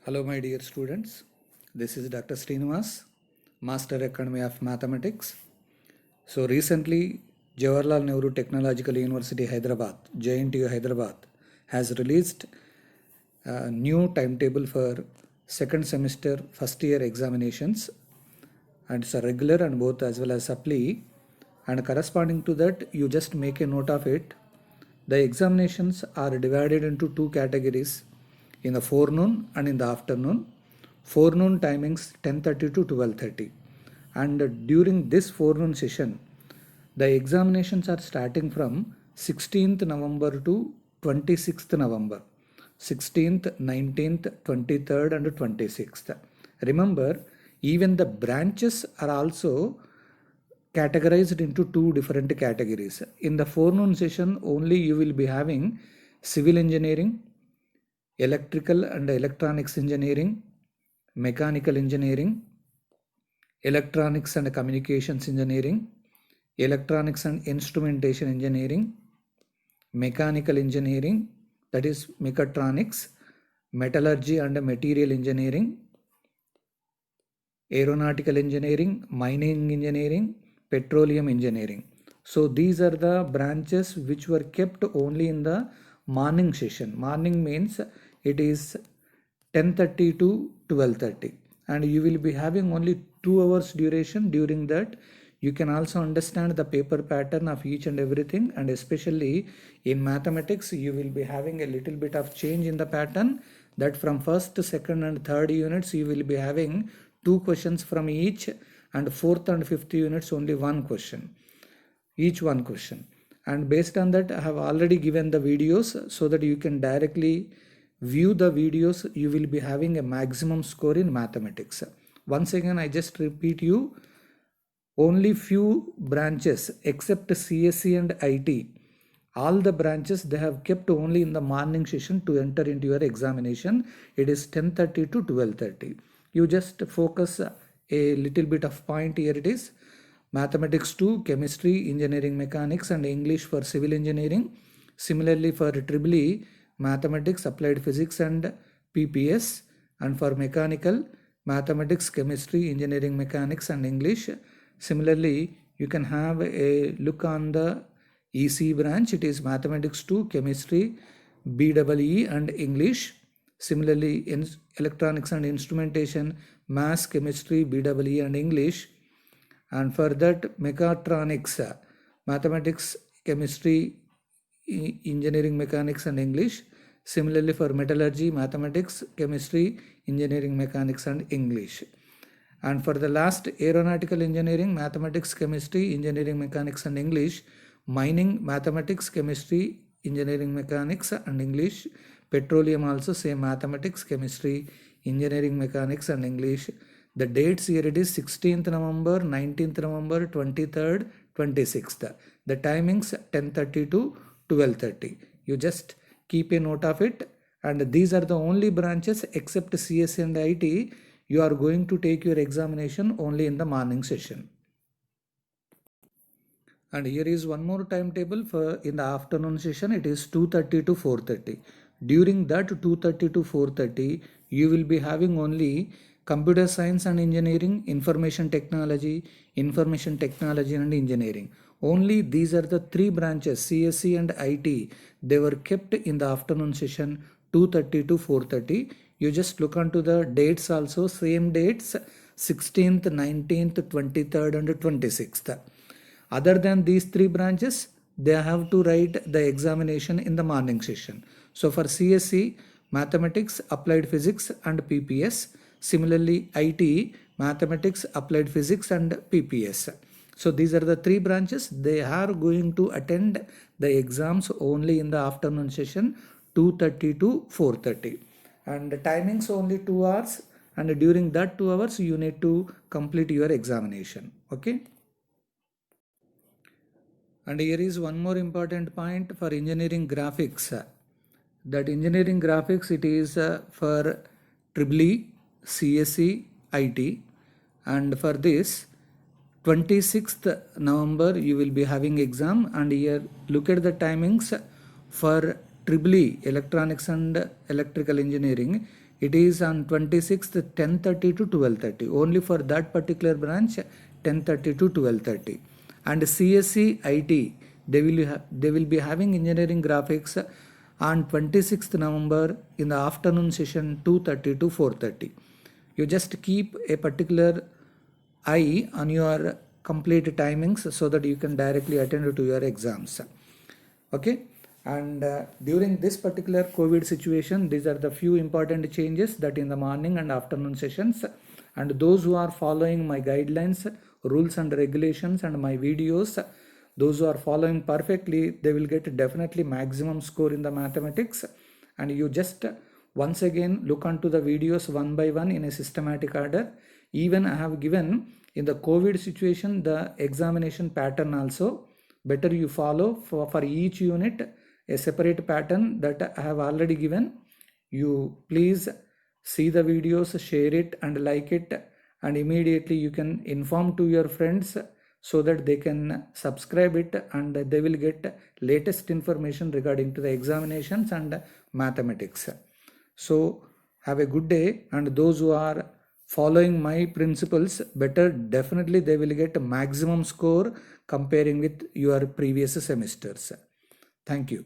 Hello, my dear students. This is Dr. Srinivas, Master Academy of Mathematics. So, recently, Jawaharlal Nehru Technological University, Hyderabad, JNTU Hyderabad, has released a new timetable for second semester first year examinations, and it's a regular and both as well as supply. And corresponding to that, you just make a note of it. The examinations are divided into two categories, in the forenoon and in the afternoon. Forenoon timings 10:30 to 12:30, and during this forenoon session the examinations are starting from 16th November to 26th November. 16th, 19th, 23rd and 26th. Remember, even the branches are also categorized into two different categories. In the forenoon session, only you will be having civil engineering, electrical and electronics engineering, mechanical engineering, electronics and communications engineering, electronics and instrumentation engineering, mechanical engineering, that is mechatronics, metallurgy and material engineering, aeronautical engineering, mining engineering, petroleum engineering. So these are the branches which were kept only in the morning session. Morning means it is 10:30 to 12:30, and you will be having only 2 hours duration. During that, you can also understand the paper pattern of each and everything, and especially in mathematics you will be having a little bit of change in the pattern, that from first, second and third units you will be having 2 questions from each, and fourth and fifth units only 1 question, each 1 question. And based on that, I have already given the videos so that you can directly view the videos. You will be having a maximum score in mathematics. Once again, I just repeat you, only few branches except CSE and IT, all the branches they have kept only in the morning session to enter into your examination. It is 10:30 to 12:30. You just focus a little bit of point here. It is mathematics 2, chemistry, engineering, mechanics and English for civil engineering. Similarly for EEE, mathematics, applied physics and PPS, and for mechanical, mathematics, chemistry, engineering, mechanics and English. Similarly, you can have a look on the EC branch. It is mathematics 2, chemistry, BEE and English. Similarly, in electronics and instrumentation, maths, chemistry, BEE and English. And for that, mechatronics, mathematics, chemistry, engineering, mechanics and English. Similarly for metallurgy, mathematics, chemistry, engineering, mechanics and English. And for the last, aeronautical engineering, mathematics, chemistry, engineering, mechanics and English. Mining, mathematics, chemistry, engineering, mechanics and English. Petroleum also same, mathematics, chemistry, engineering, mechanics and English. The dates here, it is 16th November, 19th November, 23rd, 26th. The timings 10:30 to 12:30. You just keep a note of it. And these are the only branches except CS and IT. You are going to take your examination only in the morning session. And here is one more timetable for in the afternoon session. It is 2:30 to 4:30. During that 2:30 to 4:30, you will be having only computer science and engineering, information technology and engineering. Only these are the 3 branches, CSE and IT. They were kept in the afternoon session 2:30 to 4:30. You just look onto the dates also, same dates, 16th, 19th, 23rd and 26th. Other than these 3 branches, they have to write the examination in the morning session. So for CSE, mathematics, applied physics and PPS. Similarly, IT, mathematics, applied physics and PPS. So these are the 3 branches. They are going to attend the exams only in the afternoon session 2:30 to 4:30. And the timings only 2 hours, and during that 2 hours you need to complete your examination. Okay. And here is one more important point for engineering graphics. That engineering graphics, it is for EEE, CSE, IT. And for this, 26th November you will be having exam. And here look at the timings for EEE, electronics and electrical engineering. it is on 26th 10:30 to 12:30. Only for that particular branch 10:30 to 12:30. And CSE IT, they will be having engineering graphics on 26th November in the afternoon session 2:30 to 4:30. You just keep a particular eye on your complete timings so that you can directly attend to your exams. Okay, and during this particular COVID situation, these are the few important changes that in the morning and afternoon sessions. And those who are following my guidelines, rules and regulations and my videos, those who are following perfectly, they will get definitely maximum score in the mathematics. And you just once again look onto the videos one by one in a systematic order. Even I have given in the COVID situation the examination pattern also. Better you follow for each unit a separate pattern that I have already given. You please see the videos, share it and like it, and immediately you can inform to your friends so that they can subscribe it and they will get latest information regarding to the examinations and mathematics. So have a good day, and those who are following my principles better, definitely they will get a maximum score comparing with your previous semesters. Thank you.